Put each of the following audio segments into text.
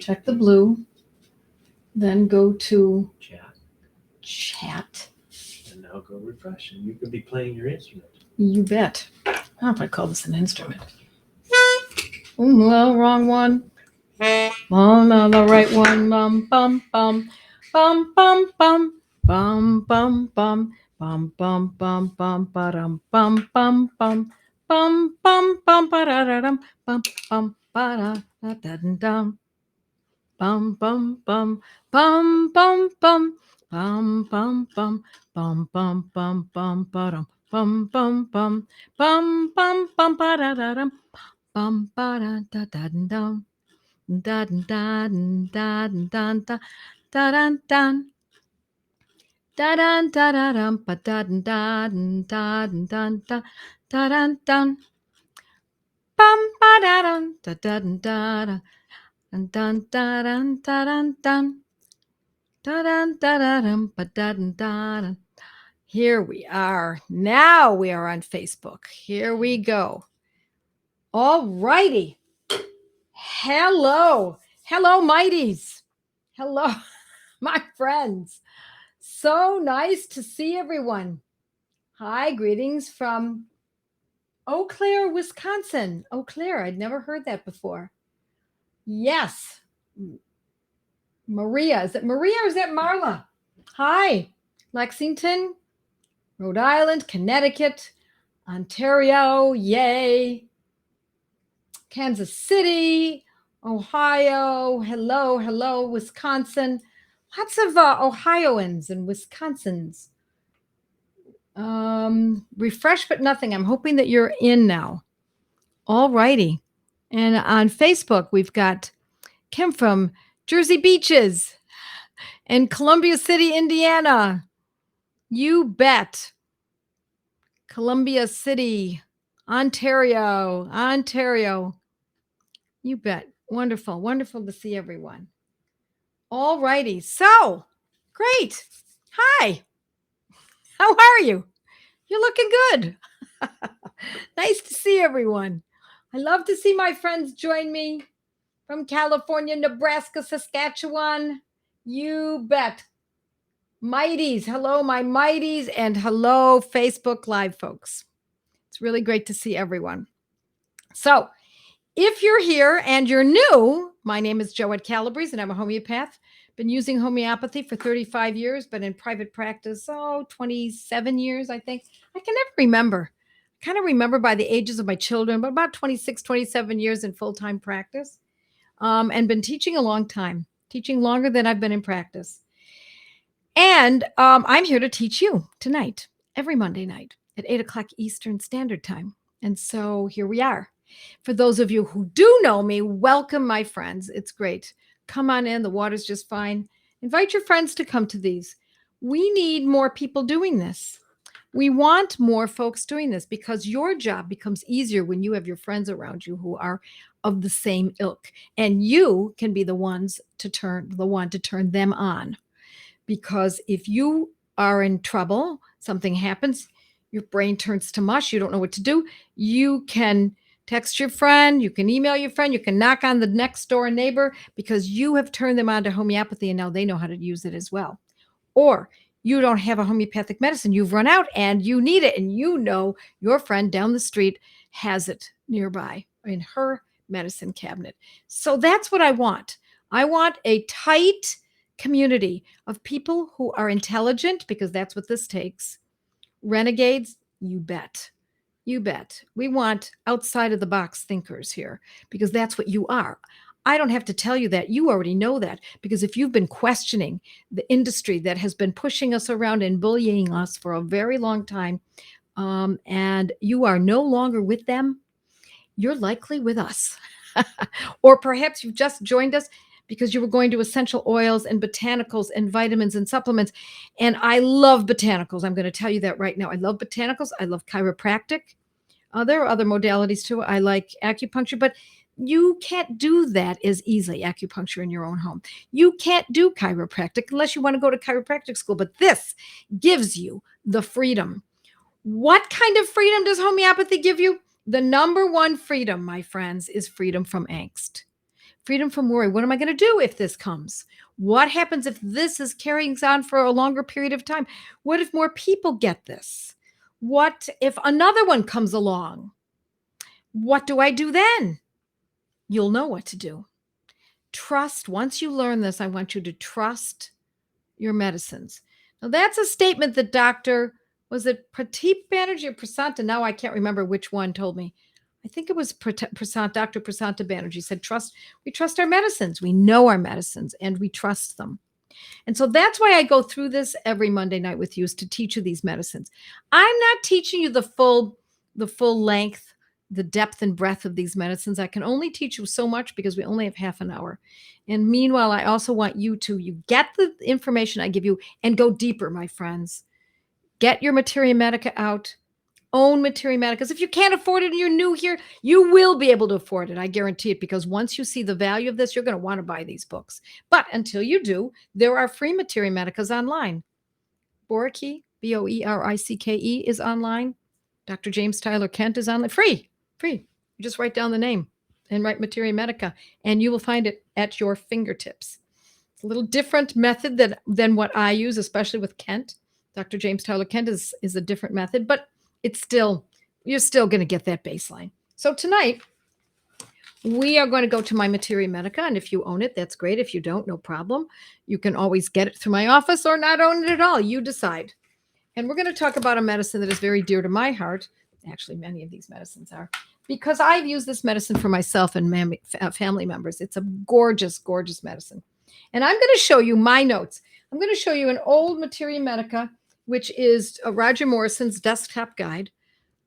Check the blue. Then go to chat. And now go refresh, and you could be playing your instrument. You bet. I don't know if I call this an instrument. Well, wrong one. Oh, no, the right one. Bum, bum, bum. Bum, bum, bum. Bum, bum, bum. Bum, bum, bum, bum, ba-dum, bum, bum, bum. Bum, bum, bum, ba-da-da-dum. Bum, bum, ba-da-da-da-dum. Bum, bum, bum. Bum, bum, bum. Bum, bum, bum. Bum, bum, bum, bum, ba-dum. Bum, bum, bum. Bum, bum, bum, ba-da-da-dum. Bum, ba-da-da-da-dum. Dun dun dun dun dun dun dun dun dun dun ba dun dun dun dun dun dun dun bum ba dun dun dun dun dun dun dun dun dun dun ba dun dun. Here we are. Now we are on Facebook. Here we go. All righty. Hello. Hello, mighties. Hello, my friends. So nice to see everyone. Hi, greetings from Eau Claire, Wisconsin. Eau Claire, I'd never heard that before. Yes. Maria. Is it Maria or is that Marla? Hi. Lexington, Rhode Island, Connecticut, Ontario. Yay. Kansas City, Ohio. Hello, hello, Wisconsin. Lots of Ohioans and Wisconsins. Refresh but nothing. I'm hoping that you're in now. All righty. And on Facebook, we've got Kim from Jersey Beaches and Columbia City, Indiana. You bet. Columbia City, Ontario. You bet. Wonderful. Wonderful to see everyone. All righty. So, great. Hi. How are you? You're looking good. Nice to see everyone. I love to see my friends join me from California, Nebraska, Saskatchewan. You bet. Mighties. Hello, my mighties, and hello, Facebook Live folks. It's really great to see everyone. So, if you're here and you're new, my name is Joette Calabrese, and I'm a homeopath. Been using homeopathy for 35 years, but in private practice, 27 years, I think. I can never remember. I kind of remember by the ages of my children, but about 26, 27 years in full-time practice. And been teaching a long time, teaching longer than I've been in practice. And I'm here to teach you tonight, every Monday night at 8 o'clock Eastern Standard Time. And so here we are. For those of you who do know me, welcome, my friends. It's great. Come on in. The water's just fine. Invite your friends to come to these. We need more people doing this. We want more folks doing this because your job becomes easier when you have your friends around you who are of the same ilk, and you can be the one to turn them on. Because if you are in trouble, something happens, your brain turns to mush, you don't know what to do, you can text your friend, you can email your friend, you can knock on the next door neighbor because you have turned them on to homeopathy and now they know how to use it as well. Or you don't have a homeopathic medicine, you've run out and you need it, and you know your friend down the street has it nearby in her medicine cabinet. So that's what I want. I want a tight community of people who are intelligent, because that's what this takes. Renegades, you bet. You bet. We want outside of the box thinkers here because that's what you are. I don't have to tell you that. You already know that, because if you've been questioning the industry that has been pushing us around and bullying us for a very long time, and you are no longer with them, you're likely with us. Or perhaps you've just joined us because you were going to essential oils and botanicals and vitamins and supplements. And I love botanicals. I'm going to tell you that right now. I love botanicals. I love chiropractic. There are other modalities too. I like acupuncture, but you can't do that as easily, acupuncture in your own home. You can't do chiropractic unless you want to go to chiropractic school, but this gives you the freedom. What kind of freedom does homeopathy give you? The number one freedom, my friends, is freedom from angst. Freedom from worry. What am I going to do if this comes? What happens if this is carrying on for a longer period of time? What if more people get this? What if another one comes along? What do I do then? You'll know what to do. Trust. Once you learn this, I want you to trust your medicines. Now, that's a statement that was it Pradeep Banerjee or Prasanta? Now I can't remember which one told me. I think it was Dr. Prasanta Banerjee said, we trust our medicines. We know our medicines and we trust them. And so that's why I go through this every Monday night with you, is to teach you these medicines. I'm not teaching you the full length, the depth and breadth of these medicines. I can only teach you so much because we only have half an hour. And meanwhile, I also want you get the information I give you and go deeper, my friends. Get your materia medica out. Own materia medicas. If you can't afford it and you're new here, you will be able to afford it. I guarantee it, because once you see the value of this, you're going to want to buy these books. But until you do, there are free materia medicas online. Boericke, Boericke, is online. Dr. James Tyler Kent is online. Free. You just write down the name and write materia medica, and you will find it at your fingertips. It's a little different method than what I use, especially with Kent. Dr. James Tyler Kent is a different method, but you're still going to get that baseline. So tonight, we are going to go to my materia medica, and if you own it, that's great. If you don't, no problem. You can always get it through my office or not own it at all. You decide. And we're going to talk about a medicine that is very dear to my heart. Actually, many of these medicines are, because I've used this medicine for myself and family members. It's a gorgeous, gorgeous medicine. And I'm going to show you my notes. I'm going to show you an old materia medica, which is Roger Morrison's desktop guide.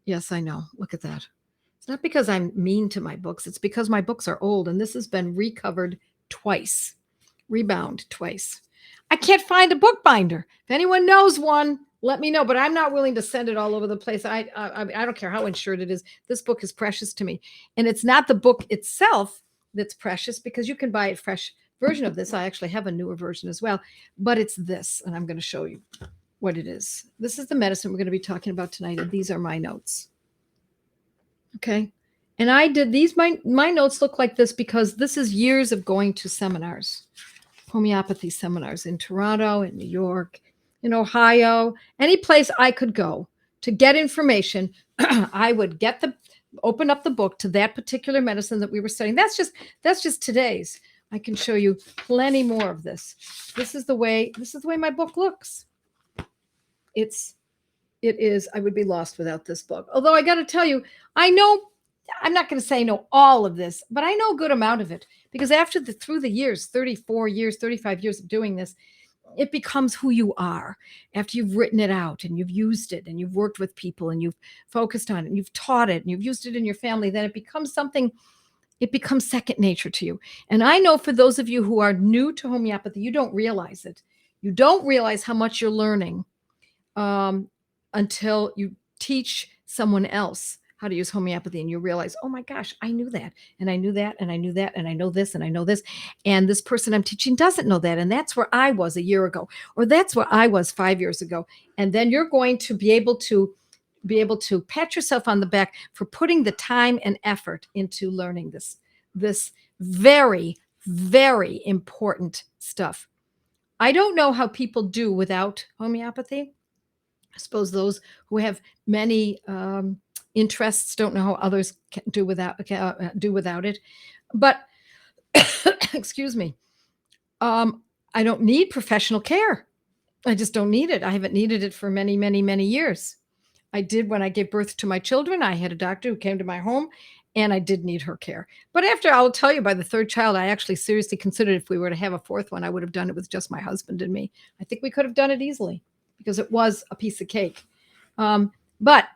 Yes, I know. Look at that. It's not because I'm mean to my books. It's because my books are old, and this has been rebound twice. I can't find a bookbinder. If anyone knows one, let me know, but I'm not willing to send it all over the place. I don't care how insured it is. This book is precious to me. And it's not the book itself that's precious, because you can buy a fresh version of this. I actually have a newer version as well, but it's this, and I'm going to show you what it is. This is the medicine we're going to be talking about tonight, and these are my notes. Okay. And I did these, my notes look like this because this is years of going to seminars, homeopathy seminars in Toronto, in New York, in Ohio, any place I could go to get information. I would open up the book to that particular medicine that we were studying. That's just today's. I can show you plenty more of this. This is the way my book looks. It is, I would be lost without this book. Although I got to tell you, I'm not going to say I know all of this, but I know a good amount of it, because through the years, 34 years, 35 years of doing this, it becomes who you are after you've written it out and you've used it and you've worked with people and you've focused on it and you've taught it and you've used it in your family. Then it becomes second nature to you. And I know for those of you who are new to homeopathy, you don't realize it. You don't realize how much you're learning until you teach someone else how to use homeopathy, and you realize, oh my gosh, I knew that, and I knew that, and I knew that, and I know this, and I know this, and this person I'm teaching doesn't know that, and that's where I was a year ago, or that's where I was 5 years ago. And then you're going to be able to pat yourself on the back for putting the time and effort into learning this very, very important stuff. I don't know how people do without homeopathy. I suppose those who have many interests don't know how others can do without it. But excuse me, I don't need professional care. I just don't need it. I haven't needed it for many, many, many years. I did when I gave birth to my children. I had a doctor who came to my home, and I did need her care. But I'll tell you, by the third child, I actually seriously considered, if we were to have a fourth one, I would have done it with just my husband and me. I think we could have done it easily, because it was a piece of cake. But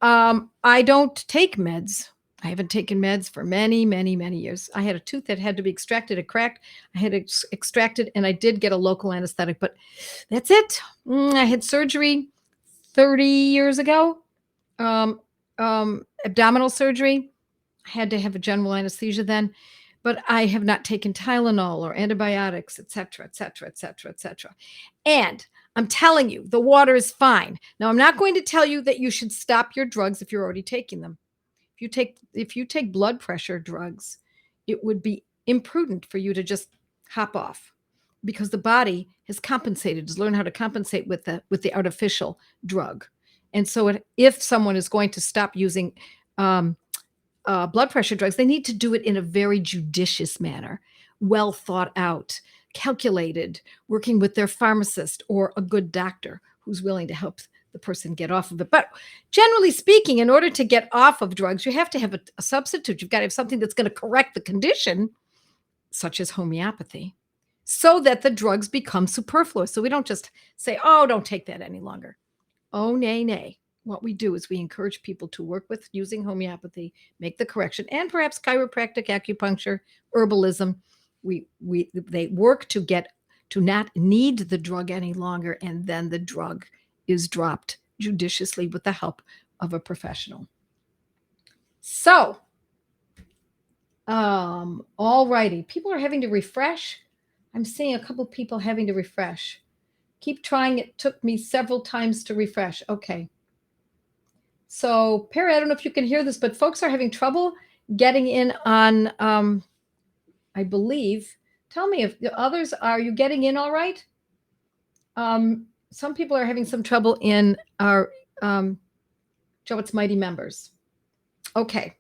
I don't take meds. I haven't taken meds for many, many, many years. I had a tooth that had to be extracted. It cracked. I had it extracted, and I did get a local anesthetic, but that's it. I had surgery 30 years ago, abdominal surgery. I had to have a general anesthesia then, but I have not taken Tylenol or antibiotics, et cetera, et cetera, et cetera, et cetera. And I'm telling you, the water is fine. Now, I'm not going to tell you that you should stop your drugs if you're already taking them. If you take blood pressure drugs, it would be imprudent for you to just hop off, because the body has compensated, has learned how to compensate with the artificial drug. And so if someone is going to stop using blood pressure drugs, they need to do it in a very judicious manner, well thought out, calculated, working with their pharmacist or a good doctor who's willing to help the person get off of it. But generally speaking, in order to get off of drugs, you have to have a substitute. You've got to have something that's going to correct the condition, such as homeopathy, so that the drugs become superfluous. So we don't just say, oh, don't take that any longer. Oh, nay, nay. What we do is we encourage people to work with using homeopathy, make the correction, and perhaps chiropractic, acupuncture, herbalism. They work to not need the drug any longer, and then the drug is dropped judiciously with the help of a professional. So, all righty. People are having to refresh. I'm seeing a couple people having to refresh. Keep trying. It took me several times to refresh. Okay. So, Perry, I don't know if you can hear this, but folks are having trouble getting in on, I believe. Tell me if the others, are you getting in all right? Some people are having some trouble in our Joette's Mighty members. Okay.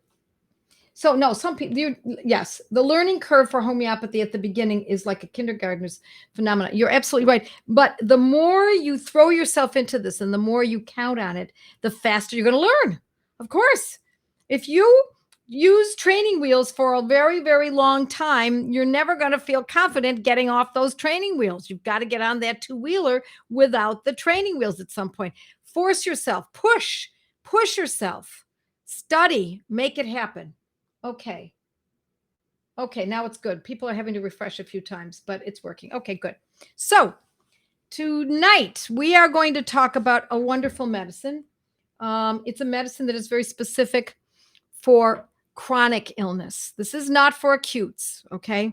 So no, some people, yes, the learning curve for homeopathy at the beginning is like a kindergartner's phenomenon. You're absolutely right. But the more you throw yourself into this and the more you count on it, the faster you're going to learn. Of course, if you use training wheels for a very, very long time, you're never going to feel confident getting off those training wheels. You've got to get on that two-wheeler without the training wheels at some point. Force yourself, push yourself, study, make it happen. Okay. Okay, now it's good. People are having to refresh a few times, but it's working. Okay, good. So tonight we are going to talk about a wonderful medicine. It's a medicine that is very specific for chronic illness. This is not for acutes, okay?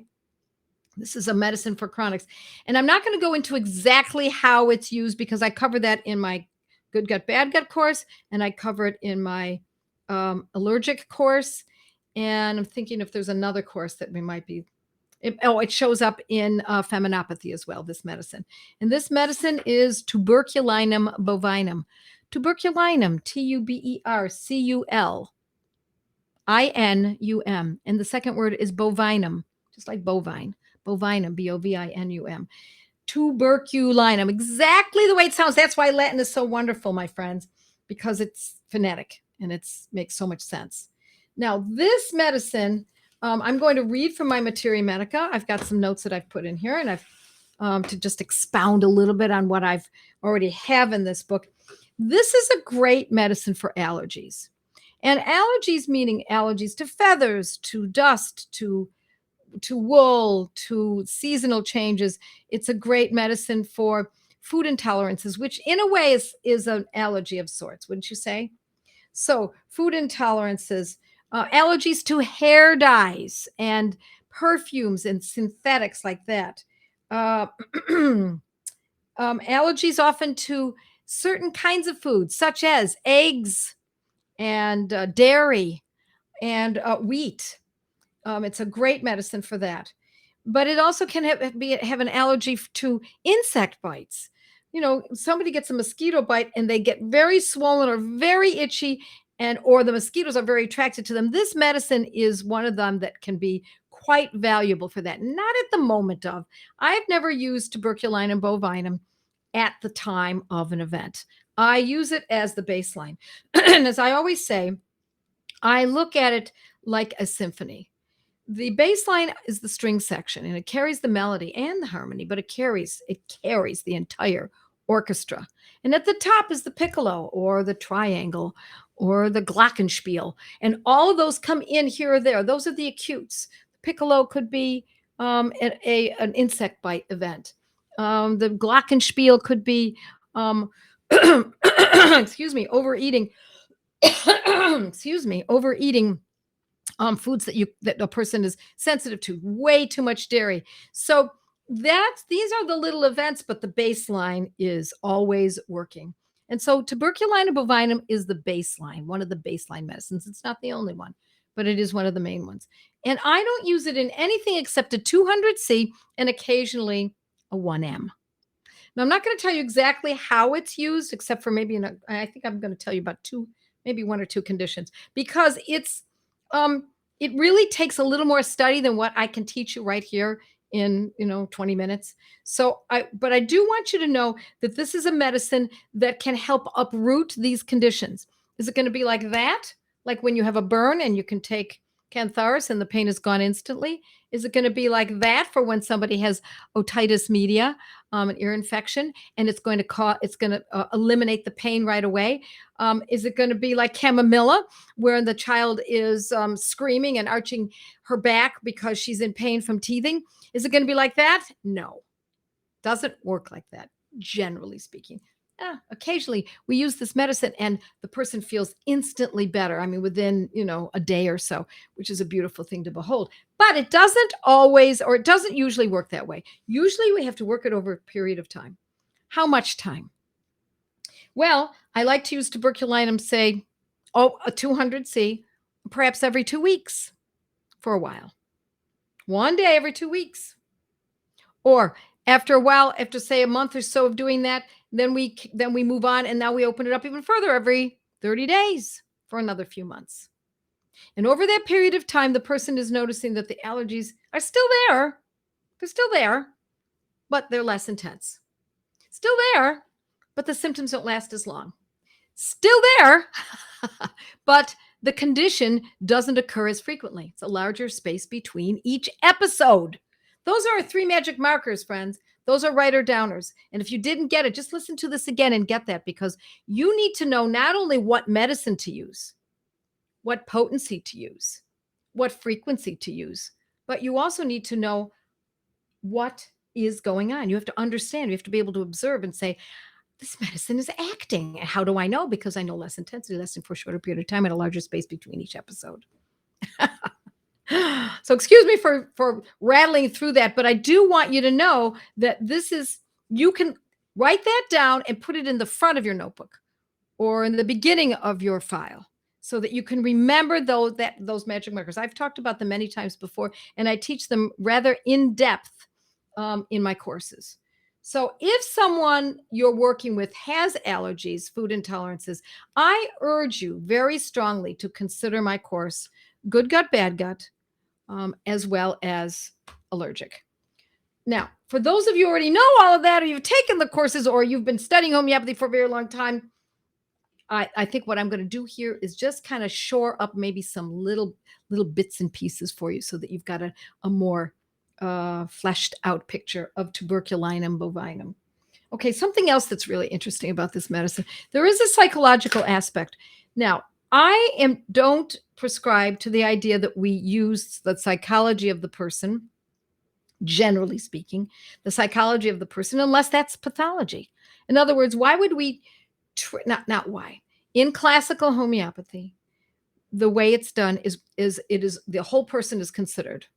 This is a medicine for chronics. And I'm not going to go into exactly how it's used because I cover that in my Good Gut, Bad Gut course, and I cover it in my allergic course. And I'm thinking if there's another course that we might be, it shows up in feminopathy as well, this medicine. And this medicine is Tuberculinum bovinum. Tuberculinum, Tuberculinum. And the second word is bovinum, just like bovine. Bovinum, Bovinum. Tuberculinum, exactly the way it sounds. That's why Latin is so wonderful, my friends, because it's phonetic and it makes so much sense. Now, this medicine, I'm going to read from my materia medica. I've got some notes that I've put in here, and I've to just expound a little bit on what I've already have in this book. This is a great medicine for allergies. And allergies meaning allergies to feathers, to dust, to wool, to seasonal changes. It's a great medicine for food intolerances, which in a way is an allergy of sorts, wouldn't you say? So food intolerances, allergies to hair dyes and perfumes and synthetics like that. Allergies often to certain kinds of foods, such as eggs and dairy and wheat. It's a great medicine for that. But it also can have an allergy to insect bites. You know, somebody gets a mosquito bite and they get very swollen or very itchy, or the mosquitoes are very attracted to them. This medicine is one of them that can be quite valuable for that. Not at the moment of. I've never used Tuberculinum bovinum at the time of an event. I use it as the baseline. And as I always say, I look at it like a symphony. The baseline is the string section, and it carries the melody and the harmony, but it carries the entire orchestra. And at the top is the piccolo or the triangle or the glockenspiel, and all of those come in here or there. Those are the acutes. Piccolo could be an insect bite event. The glockenspiel could be excuse me, overeating. Overeating foods that a person is sensitive to, way too much dairy. So these are the little events, but the baseline is always working. And so Tuberculinum bovinum is the baseline, one of the baseline medicines. It's not the only one, but it is one of the main ones. And I don't use it in anything except a 200C and occasionally a 1M. Now, I'm not going to tell you exactly how it's used, except for maybe I think I'm going to tell you about maybe one or two conditions, because it really takes a little more study than what I can teach you right here in 20 minutes. But I do want you to know that this is a medicine that can help uproot these conditions. Is it going to be like that? Like when you have a burn and you can take Cantharis and the pain is gone instantly? Is it going to be like that for when somebody has otitis media, an ear infection, and it's going to eliminate the pain right away? Is it going to be like chamomilla, where the child is screaming and arching her back because she's in pain from teething? Is it going to be like that? No, doesn't work like that, generally speaking. Occasionally we use this medicine and the person feels instantly better. I mean, within, a day or so, which is a beautiful thing to behold. But it doesn't always, or it doesn't usually work that way. Usually we have to work it over a period of time. How much time? Well, I like to use tuberculinum, say, a 200C, perhaps every 2 weeks for a while. One day every 2 weeks. Or after a while, after say a month or so of doing that, then we move on, and now we open it up even further every 30 days for another few months. And over that period of time, the person is noticing that the allergies are still there. They're still there, but they're less intense. Still there, but the symptoms don't last as long. Still there, but the condition doesn't occur as frequently. It's a larger space between each episode. Those are our 3 magic markers, friends. Those are writer downers. And if you didn't get it, just listen to this again and get that, because you need to know not only what medicine to use, what potency to use, what frequency to use, but you also need to know what is going on. You have to understand. You have to be able to observe and say, this medicine is acting. And how do I know? Because I know less intensity, lasting for a shorter period of time, and a larger space between each episode. So excuse me for rattling through that, but I do want you to know that you can write that down and put it in the front of your notebook or in the beginning of your file so that you can remember those magic markers. I've talked about them many times before, and I teach them rather in depth in my courses. So if someone you're working with has allergies, food intolerances, I urge you very strongly to consider my course, Good Gut, Bad Gut, as well as allergic. Now, for those of you who already know all of that, or you've taken the courses, or you've been studying homeopathy for a very long time, I think what I'm going to do here is just kind of shore up maybe some little bits and pieces for you so that you've got a more fleshed out picture of Tuberculinum bovinum. Okay, something else that's really interesting about this medicine, there is a psychological aspect. Now, I don't prescribe to the idea that we use the psychology of the person, generally speaking, the psychology of the person, unless that's pathology. In other words, why would we, not why. In classical homeopathy, the way it's done is the whole person is considered,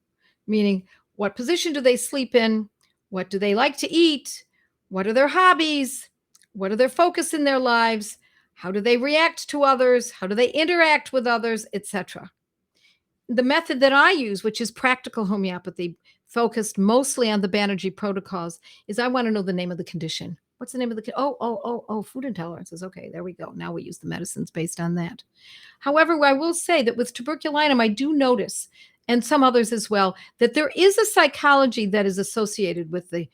meaning what position do they sleep in? What do they like to eat? What are their hobbies? What are their focus in their lives? How do they react to others? How do they interact with others, etc.? The method that I use, which is practical homeopathy, focused mostly on the Banerjee protocols, is I want to know the name of the condition. What's the name of the food intolerances. Okay, there we go. Now we use the medicines based on that. However, I will say that with tuberculinum, I do notice, and some others as well, that there is a psychology that is associated with the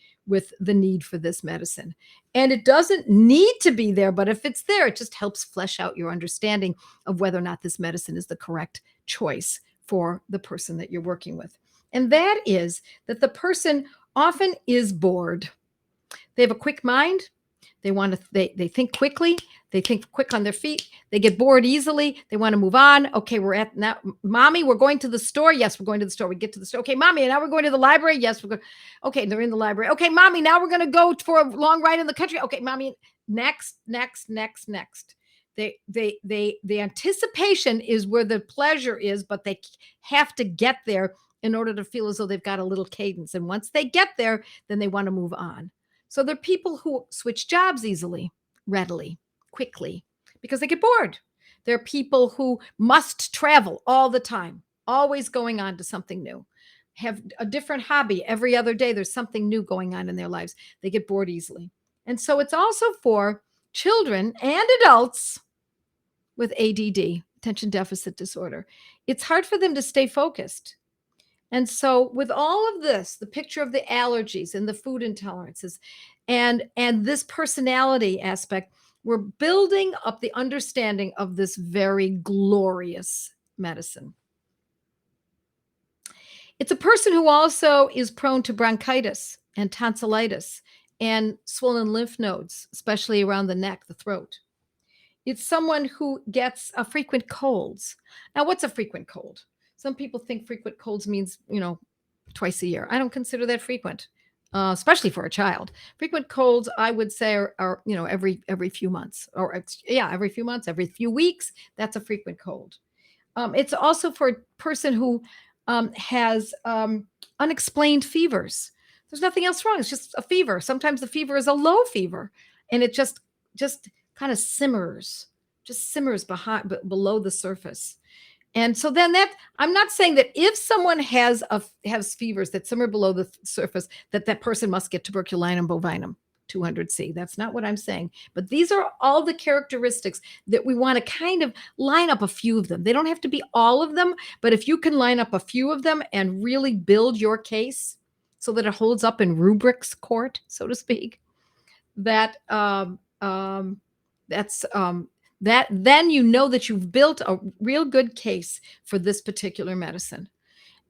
need for this medicine. And it doesn't need to be there, but if it's there, it just helps flesh out your understanding of whether or not this medicine is the correct choice for the person that you're working with. And that is that the person often is bored. They have a quick mind. They think quickly. They think quick on their feet. They get bored easily. They want to move on. Okay, we're at now. Mommy, we're going to the store. Yes, we're going to the store. We get to the store. Okay, Mommy, now we're going to the library. Yes, we're going. Okay, they're in the library. Okay, Mommy, now we're going to go for a long ride in the country. Okay, Mommy, next. The anticipation is where the pleasure is, but they have to get there in order to feel as though they've got a little cadence. And once they get there, then they want to move on. So they're people who switch jobs easily, readily, quickly, because they get bored. They're people who must travel all the time. always going on to something new, have a different hobby every other day. There's something new going on in their lives. They get bored easily. And so it's also for children and adults with ADD, attention deficit disorder. It's hard for them to stay focused. And so with all of this, the picture of the allergies and the food intolerances and this personality aspect, we're building up the understanding of this very glorious medicine. It's a person who also is prone to bronchitis and tonsillitis and swollen lymph nodes, especially around the neck, the throat. It's someone who gets frequent colds. Now, what's a frequent cold? Some people think frequent colds means, twice a year. I don't consider that frequent, especially for a child. Frequent colds, I would say, are every few months, or every few months, every few weeks. That's a frequent cold. It's also for a person who has unexplained fevers. There's nothing else wrong. It's just a fever. Sometimes the fever is a low fever, and it just kind of simmers below the surface. And so then I'm not saying that if someone has fevers that simmer below the surface, that person must get Tuberculinum bovinum 200C. That's not what I'm saying. But these are all the characteristics that we want to kind of line up a few of them. They don't have to be all of them, but if you can line up a few of them and really build your case so that it holds up in rubrics court, so to speak, then you know that you've built a real good case for this particular medicine.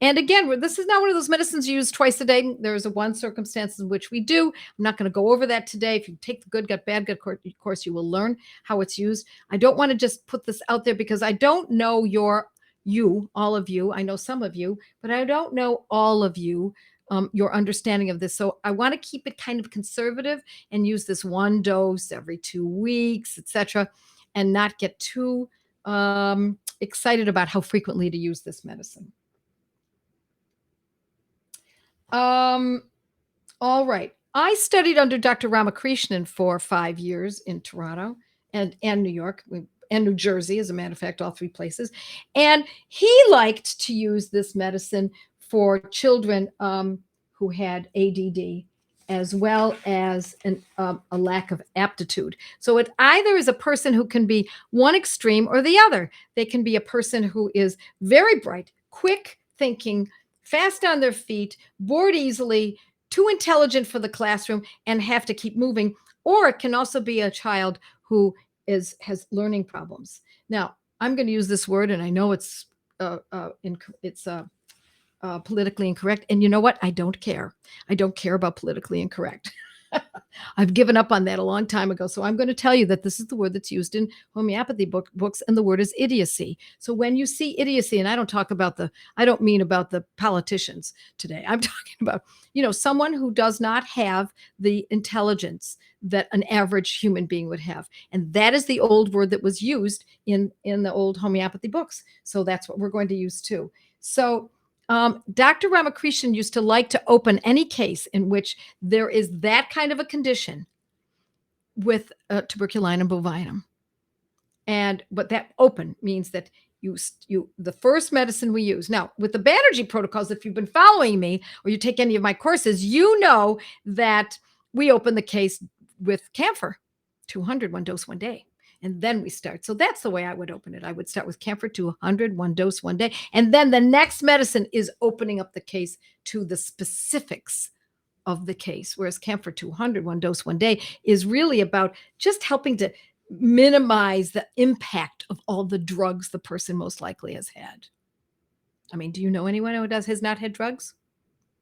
And again, this is not one of those medicines you use twice a day. There's one circumstance in which we do. I'm not going to go over that today. If you take the good gut, bad gut course, you will learn how it's used. I don't want to just put this out there because I don't know all of you. I know some of you, but I don't know all of you, your understanding of this. So I want to keep it kind of conservative and use this one dose every 2 weeks, etc., and not get too excited about how frequently to use this medicine. All right. I studied under Dr. Ramakrishnan for 5 years in Toronto and New York and New Jersey, as a matter of fact, all three places. And he liked to use this medicine for children who had ADD, as well as a lack of aptitude. So it either is a person who can be one extreme or the other. They can be a person who is very bright, quick thinking, fast on their feet, bored easily, too intelligent for the classroom, and have to keep moving. Or it can also be a child who has learning problems. Now, I'm going to use this word, and I know it's politically incorrect. And you know what? I don't care. I don't care about politically incorrect. I've given up on that a long time ago. So I'm going to tell you that this is the word that's used in homeopathy books, and the word is idiocy. So when you see idiocy, and I don't mean about the politicians today. I'm talking about, someone who does not have the intelligence that an average human being would have. And that is the old word that was used in the old homeopathy books. So that's what we're going to use too. So Dr. Ramakrishnan used to like to open any case in which there is that kind of a condition with Tuberculinum bovinum. But that open means that the first medicine we use. Now, with the Banerjee protocols, if you've been following me or you take any of my courses, you know that we open the case with camphor, 200, one dose, one day. And then we start. So that's the way I would open it. I would start with camphor, 200, one dose, one day. And then the next medicine is opening up the case to the specifics of the case. Whereas camphor, 200, one dose, one day is really about just helping to minimize the impact of all the drugs the person most likely has had. I mean, do you know anyone who has not had drugs?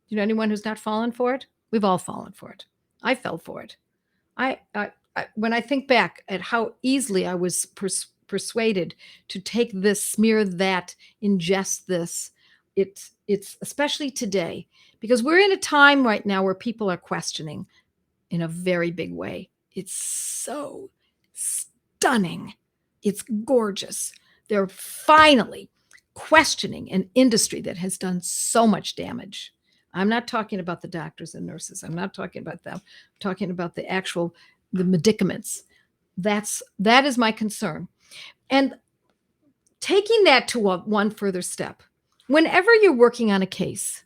Do you know anyone who's not fallen for it? We've all fallen for it. I fell for it. When I think back at how easily I was persuaded to take this, smear that, ingest this, it's especially today, because we're in a time right now where people are questioning in a very big way. It's so stunning. It's gorgeous. They're finally questioning an industry that has done so much damage. I'm not talking about the doctors and nurses. I'm not talking about them. I'm talking about the medicaments. That is my concern. And taking that to one further step, Whenever you're working on a case,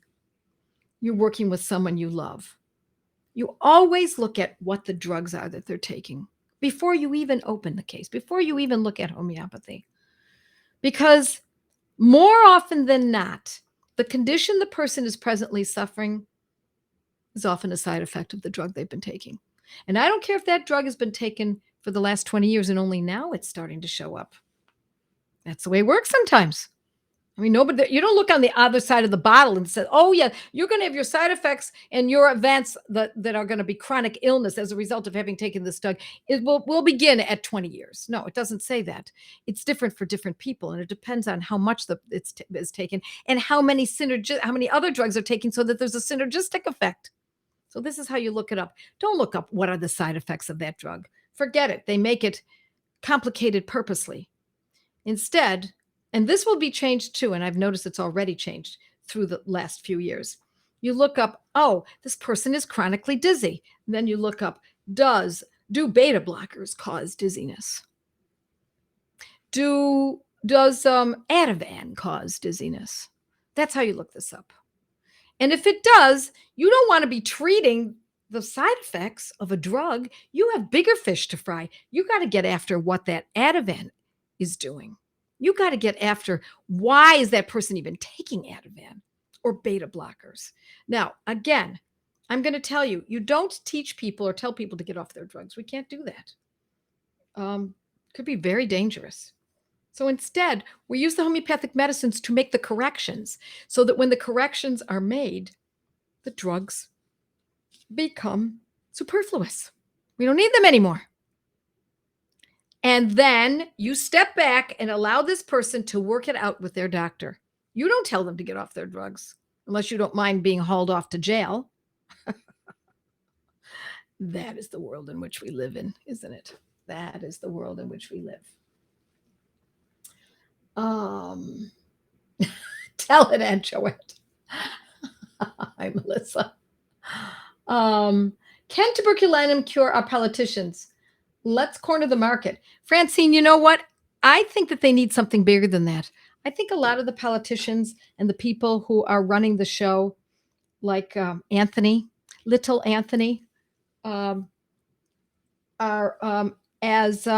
you're working with someone you love, you always look at what the drugs are that they're taking before you even open the case, before you even look at homeopathy. Because more often than not, the condition the person is presently suffering is often a side effect of the drug they've been taking. And I don't care if that drug has been taken for the last 20 years and only now it's starting to show up. That's the way it works sometimes. I mean, you don't look on the other side of the bottle and say, oh, yeah, you're going to have your side effects and your events that are going to be chronic illness as a result of having taken this drug. It will begin at 20 years. No, it doesn't say that. It's different for different people, and it depends on how much is taken and how many other drugs are taken so that there's a synergistic effect. So this is how you look it up. Don't look up what are the side effects of that drug. Forget it. They make it complicated purposely. Instead, and this will be changed too, and I've noticed it's already changed through the last few years. You look up, oh, this person is chronically dizzy. Then you look up, do beta blockers cause dizziness? Does Ativan cause dizziness? That's how you look this up. And if it does, you don't want to be treating the side effects of a drug. You have bigger fish to fry. You got to get after what that Ativan is doing. You got to get after why is that person even taking Ativan or beta blockers. Now, again, I'm going to tell you, you don't teach people or tell people to get off their drugs. We can't do that. Could be very dangerous. So instead, we use the homeopathic medicines to make the corrections so that when the corrections are made, the drugs become superfluous. We don't need them anymore. And then you step back and allow this person to work it out with their doctor. You don't tell them to get off their drugs unless you don't mind being hauled off to jail. That is the world in which we live in, isn't it? That is the world in which we live. Tell it, Aunt Joette. Hi, Melissa. Can tuberculinum cure our politicians? Let's corner the market. Francine, you know what? I think that they need something bigger than that. I think a lot of the politicians and the people who are running the show, like Anthony, little Anthony, are, as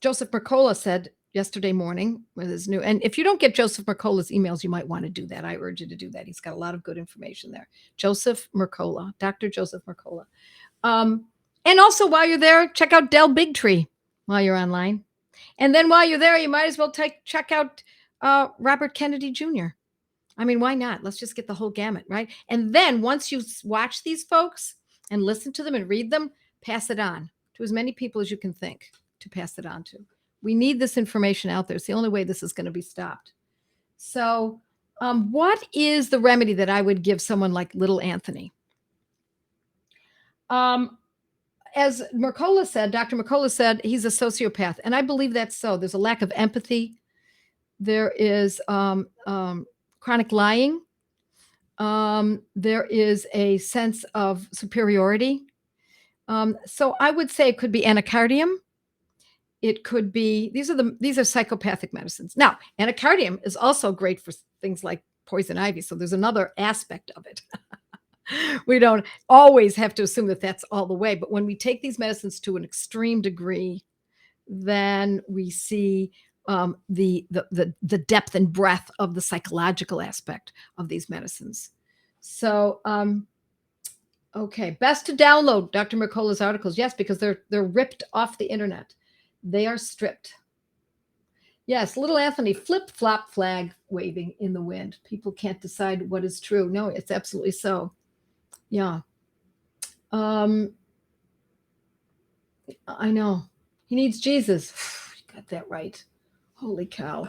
Joseph Mercola said yesterday morning with his new, and if you don't get Joseph Mercola's emails, you might want to do that. I urge you to do that. He's got a lot of good information there. Joseph Mercola, Dr. Joseph Mercola. And also while you're there, check out Del Bigtree while you're online. And then while you're there, you might as well check out Robert Kennedy Jr. I mean, why not? Let's just get the whole gamut, right? And then once you watch these folks and listen to them and read them, pass it on to as many people as you can think to pass it on to. We need this information out there. It's the only way this is going to be stopped. So what is the remedy that I would give someone like little Anthony? As Mercola said, Dr. Mercola said, he's a sociopath. And I believe that's so. There's a lack of empathy. There is chronic lying. There is a sense of superiority. So I would say it could be anacardium. It could be, these are psychopathic medicines. Now, anacardium is also great for things like poison ivy. So there's another aspect of it. We don't always have to assume that that's all the way. But when we take these medicines to an extreme degree, then we see the depth and breadth of the psychological aspect of these medicines. So, okay, best to download Dr. Mercola's articles. Yes, because they're ripped off the internet. They are stripped. Yes, little Anthony, flip-flop flag waving in the wind. People can't decide what is true. No, it's absolutely so. Yeah. I know. He needs Jesus. You got that right. Holy cow.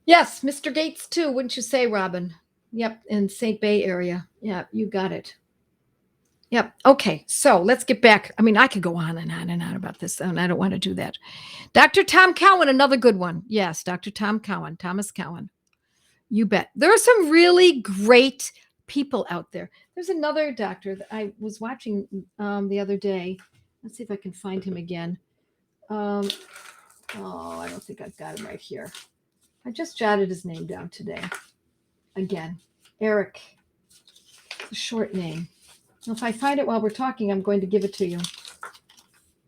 Yes, Mr. Gates too, wouldn't you say, Robin? Yep, in St. Bay area. Yeah, you got it. Yep. Okay, so let's get back. I mean, I could go on and on and on about this, and I don't want to do that. Dr. Tom Cowan, another good one. Yes, Dr. Tom Cowan, Thomas Cowan. You bet. There are some really great people out there. There's another doctor that I was watching the other day. Let's see if I can find him again. I don't think I've got him right here. I just jotted his name down today. again. Eric. It's a short name. Now, if I find it while we're talking, I'm going to give it to you.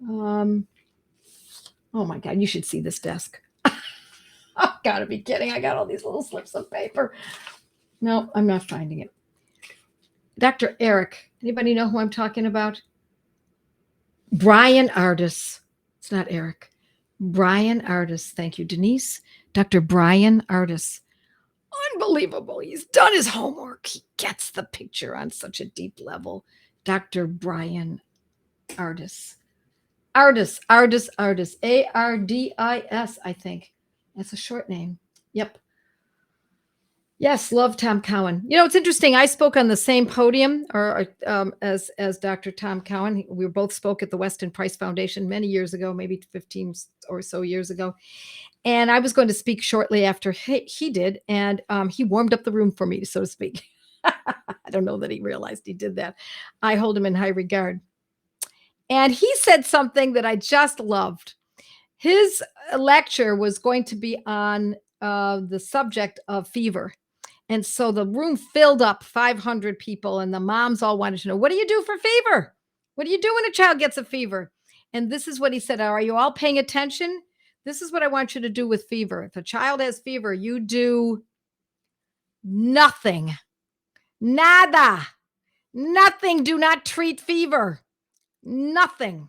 Oh my God, you should see this desk. Oh, gotta be kidding. I got all these little slips of paper. No, I'm not finding it. Dr. Eric. Anybody know who I'm talking about? Brian Ardis. It's not Eric. Brian Ardis. Thank you, Denise. Dr. Brian Ardis. Unbelievable. He's done his homework. He gets the picture on such a deep level. Dr. Brian Ardis. Ardis. A-R-D-I-S, I think. That's a short name. Yep. Yes, love Tom Cowan. You know, it's interesting. I spoke on the same podium as Dr. Tom Cowan. We both spoke at the Weston Price Foundation many years ago, maybe 15 or so years ago. And I was going to speak shortly after he did, and he warmed up the room for me, so to speak. I don't know that he realized he did that. I hold him in high regard. And he said something that I just loved. His lecture was going to be on the subject of fever. And so the room filled up, 500 people, and the moms all wanted to know, what do you do for fever? What do you do when a child gets a fever? And this is what he said. Are you all paying attention? This is what I want you to do with fever. If a child has fever, you do nothing. Nada. Nothing. Do not treat fever. Nothing.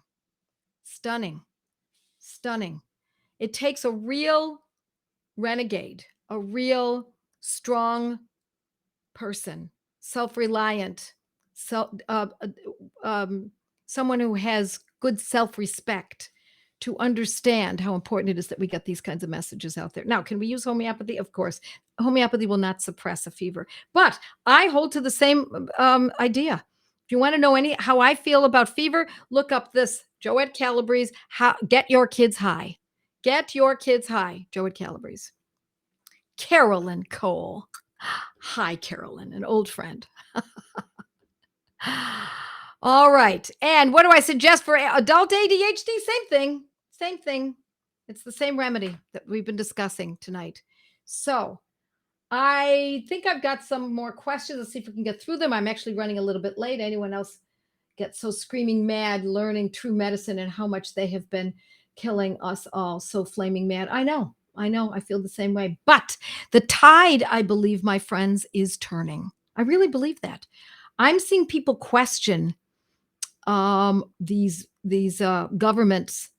Stunning. Stunning. It takes a real renegade, a real strong person, self-reliant, someone who has good self-respect to understand how important it is that we get these kinds of messages out there. Now, can we use homeopathy? Of course. Homeopathy will not suppress a fever, but I hold to the same idea. If you want to know how I feel about fever, look up this Joette Calabrese, Get Your Kids High. Get Your Kids High, Joette Calabrese. Carolyn Cole. Hi, Carolyn, an old friend. All right. And what do I suggest for adult ADHD? Same thing. Same thing. It's the same remedy that we've been discussing tonight. So I think I've got some more questions. Let's see if we can get through them. I'm actually running a little bit late. Anyone else get so screaming mad learning true medicine and how much they have been killing us all so flaming mad? I know. I feel the same way. But the tide, I believe, my friends, is turning. I really believe that. I'm seeing people question these governments,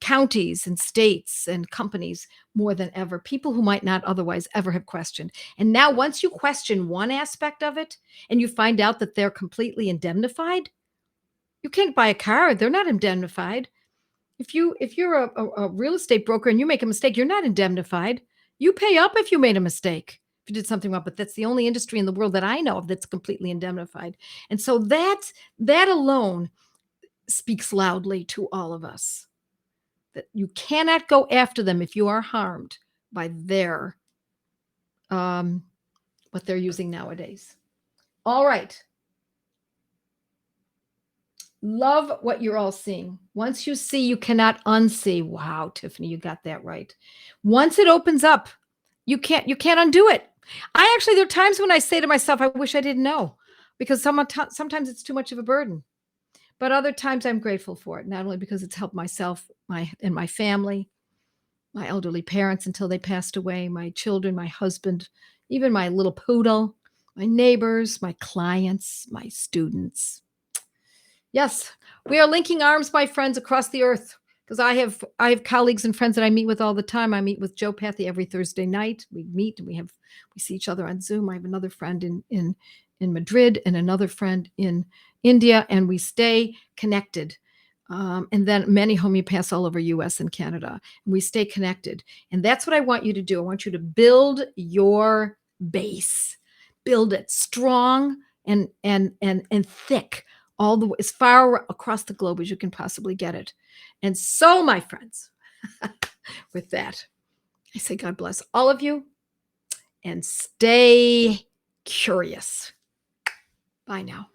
counties and states and companies more than ever. People who might not otherwise ever have questioned. And now once you question one aspect of it and you find out that they're completely indemnified, you can't buy a car. They're not indemnified. If you're a real estate broker and you make a mistake, you're not indemnified. You pay up if you made a mistake, if you did something wrong. But that's the only industry in the world that I know of that's completely indemnified. And so that alone speaks loudly to all of us, that you cannot go after them if you are harmed by their what they're using nowadays. All right. Love what you're all seeing. Once you see, you cannot unsee. Wow, Tiffany, you got that right. Once it opens up, you can't undo it. There are times when I say to myself, I wish I didn't know, because sometimes it's too much of a burden. But other times I'm grateful for it, not only because it's helped myself, and my family, my elderly parents until they passed away, my children, my husband, even my little poodle, my neighbors, my clients, my students. Yes, we are linking arms, my friends, across the earth, because I have colleagues and friends that I meet with all the time. I meet with Joe Pathy every Thursday night. We meet and we see each other on Zoom. I have another friend in Madrid and another friend in India, and we stay connected. And then many homeopaths all over US and Canada. And we stay connected. And that's what I want you to do. I want you to build your base. Build it strong and thick, all the way, as far across the globe as you can possibly get it. And so, my friends, with that, I say God bless all of you and stay curious. Bye now.